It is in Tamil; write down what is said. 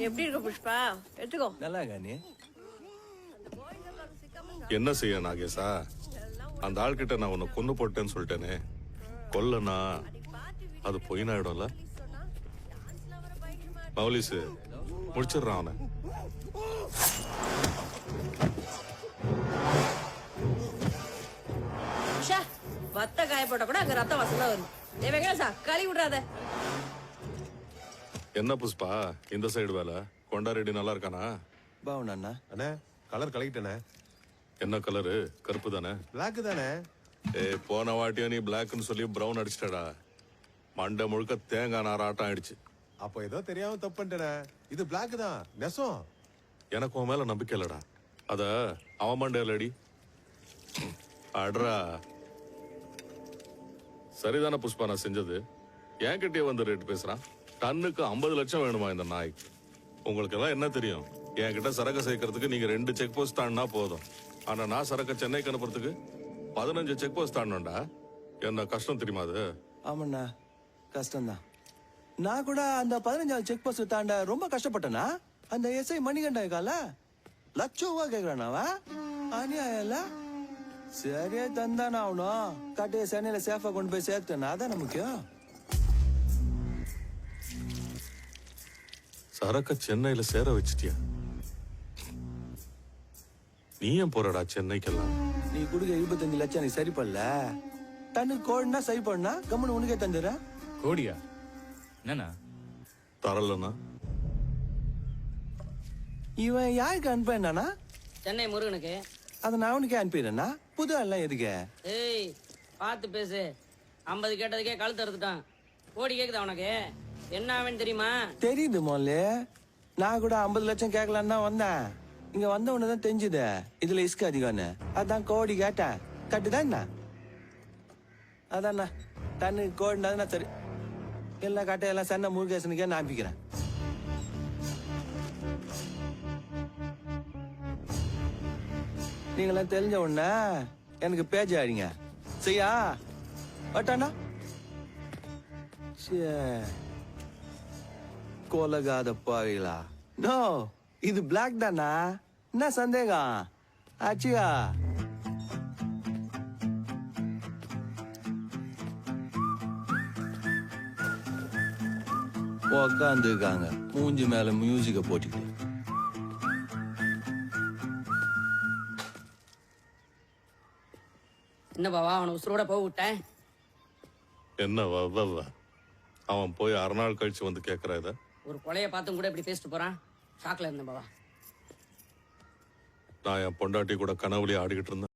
எப்படி இருக்க புஷ்பா? எடுத்துக்கோ. நல்லா நீ என்ன செய்ய நாகேஷா? அந்த ஆள்கிட்ட நான் உன்னை கொண்டு போட்டேன்னு சொல்லிட்டேனே. கொல்லனா அது பொய்னாயிடும்ல. மௌலிசு முடிச்சிடுறான் அவனை. வத்த காய போட்ட கூட அங்க ரத்த வாசம் தான் வரும். வெங்கடேசா கழுவி விடுறாத. என்ன புஷ்பா இந்த சைடு வேலை? கொண்டா ரெடி நல்லா இருக்கானா? பாவண்ணா அண்ணே கலர் கலக்கிட்டேனே. என்ன கலரு? கருப்பு தானே? பிளாக் தானே? போன வாட்டியா நீ பிளாக்னு சொல்லி பிரவுன் அடிச்சிட்டடா. மண்டை முழுக்க தேங்காய் நார் ஆட்டம் ஆயிடுச்சு. அப்போ ஏதோ தெரியாம தப்பு பண்ணிட்டேனே. இது பிளாக் தான் நெசம். எனக்கு உன் மேல நம்பிக்கை இல்லடா. அத அவன் மண்டையில அடி. அட்ரா சரிதானே புஷ்பா நான் செஞ்சது? என் கிட்டே வந்து ரேட் பேசுறான். டன்னுக்கு 50 லட்சம் வேணுமா இந்த நாய்க்கு? உங்களுக்கு எல்லாம் என்ன தெரியும்? என்கிட்ட சரக்கு சேர்க்கறதுக்கு நீங்க 2 செக் போஸ்ட் தாண்டினா போதும். ஆனா நான் சரக்கு சென்னைக்கு அனுப்புறதுக்கு 15 செக் போஸ்ட் தாண்டணும்டா. என்ன கஷ்டம் தெரியுமா அது? ஆமாண்ணா கஷ்டம்தான். நான் கூட அந்த 15 செக் போஸ்ட் தாண்ட ரொம்ப கஷ்டப்பட்டேனா. அந்த எஸ்ஐ மணிகண்டா இருக்கால, லட்சம் கேக்குறானாவா? அநியாயம்ல. சரியா தந்தானா ஆகணும். கட்டைய சென்னையில சேஃபா கொண்டு போய் சேர்த்தேனா அதான முக்கியம். சரக்க சென்னையில சேர வச்சிட்டியா? நீ ஏன் போறடா சென்னைக்கெல்லாம்? நீ கொடுக்க 25 லட்சம் நீ சரி பண்ணல. தன்னு கோடினா சரி பண்ணா கம்முன்னு உனக்கே தந்துடுற. கோடியா? என்னண்ணா தரலனா இவன் யாருக்கு அனுப்ப என்னன்னா? சென்னை முருகனுக்கு. அதை நான் அவனுக்கே அனுப்பிடுறேன்னா புது எல்லாம் எதுக்கு? ஏய் பார்த்து பேசு. 50 கேட்டதுக்கே கழுத்து அறுத்துட்டான். கோடி கேக்குதா உனக்கு? என்ன ஆவேன்னு தெரியுமா? தெரியுது மோல்ல. நான் கூட 50 லட்சம் கேட்கலான்னு தான் வந்தேன். இங்க வந்த உடனேதான் தெரிஞ்சுது இதுல இஸ்கு அதிகம்னு. அதான் கோடி கேட்டேன். கட்டுதான் என்ன? அதாண்ணா தண்ணி கோடினா சரி. எல்லா கட்டையெல்லாம் சென்னை முருகேசனுக்கே நான் அனுப்பிக்கிறேன். நீங்களாம் தெரிஞ்ச உடனே எனக்கு பேஜ் ஆறீங்க. செய்யா வட்டானா கொலகாத பாவீங்களா? நோ இது பிளாக் தானா? என்ன சந்தேகம் ஆச்சியா? உக்காந்து இருக்காங்க மூஞ்சி மேல மியூசிக்க போட்டுக்கிட்டு. என்ன பாவா அவனை உசுரோட போக விட்டேன். என்ன அவன் போய் 6 நாள் கழிச்சு வந்து கேக்குறா இத? ஒரு கொலைய பார்த்தும் கூட இப்படி பேசிட்டு போறான். ஷாக்ல இருந்தேன் பாவா. நான் என் பொண்டாட்டி கூட கனவுலயே ஆடிக்கிட்டு இருந்தேன்.